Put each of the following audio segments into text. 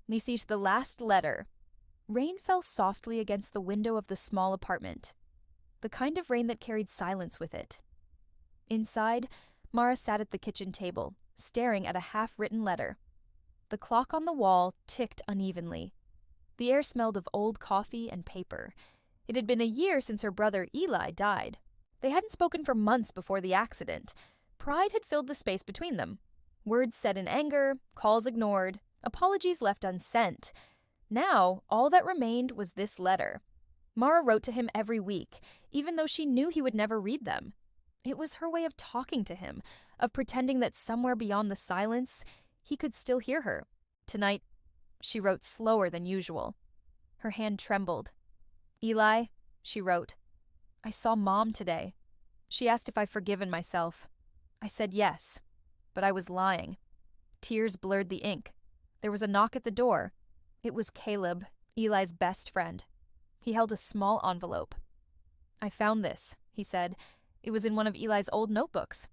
You see the last letter. Rain fell softly against the window of the small apartment, the kind of rain that carried silence with it. Inside, Mara sat at the kitchen table, staring at a half-written letter. The clock on the wall ticked unevenly. The air smelled of old coffee and paper. It had been a year since her brother Eli died. They hadn't spoken for months before the accident. Pride had filled the space between them. Words said in anger, calls ignored, apologies left unsent. Now, all that remained was this letter. Mara wrote to him every week, even though she knew he would never read them. It was her way of talking to him, of pretending that somewhere beyond the silence, he could still hear her. Tonight, she wrote slower than usual. Her hand trembled. "Eli," she wrote, "I saw Mom today. She asked if I've forgiven myself. I said yes, but I was lying." Tears blurred the ink. There was a knock at the door. It was Caleb, Eli's best friend. He held a small envelope. "I found this," he said. It was in one of Eli's old notebooks.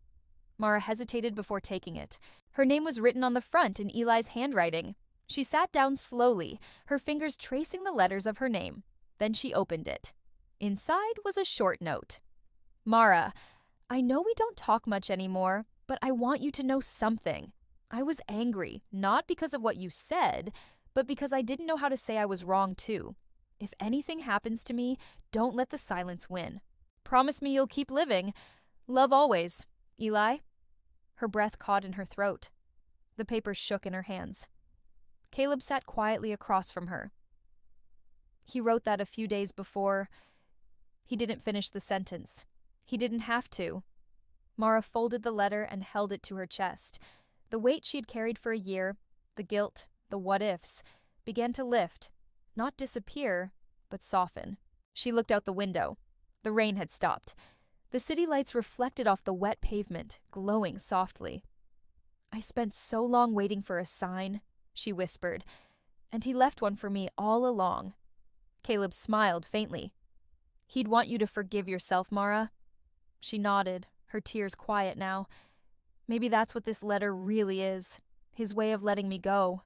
Mara hesitated before taking it. Her name was written on the front in Eli's handwriting. She sat down slowly, her fingers tracing the letters of her name. Then she opened it. Inside was a short note. "Mara, I know we don't talk much anymore, but I want you to know something. I was angry, not because of what you said, but because I didn't know how to say I was wrong too. If anything happens to me, don't let the silence win. Promise me you'll keep living. Love always. Eli?" Her breath caught in her throat. The paper shook in her hands. Caleb sat quietly across from her. He wrote that a few days before. He didn't finish the sentence. He didn't have to. Mara folded the letter and held it to her chest. The weight she had carried for a year, the guilt, the what-ifs, began to lift, not disappear, but soften. She looked out the window. The rain had stopped. The city lights reflected off the wet pavement, glowing softly. "I spent so long waiting for a sign," she whispered, "and he left one for me all along." Caleb smiled faintly. "He'd want you to forgive yourself, Mara." She nodded, her tears quiet now. "Maybe that's what this letter really is, his way of letting me go."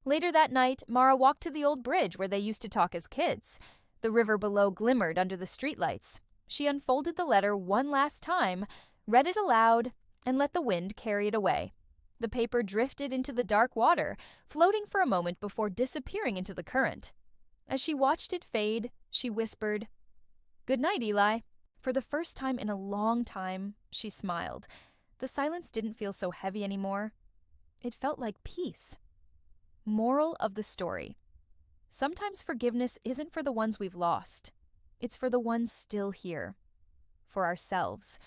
Later that night, Mara walked to the old bridge where they used to talk as kids. The river below glimmered under the streetlights. She unfolded the letter one last time, read it aloud, and let the wind carry it away. The paper drifted into the dark water, floating for a moment before disappearing into the current. As she watched it fade, she whispered, "Good night, Eli." For the first time in a long time, she smiled. The silence didn't feel so heavy anymore. It felt like peace. Moral of the story: sometimes forgiveness isn't for the ones we've lost. It's for the ones still here. For ourselves.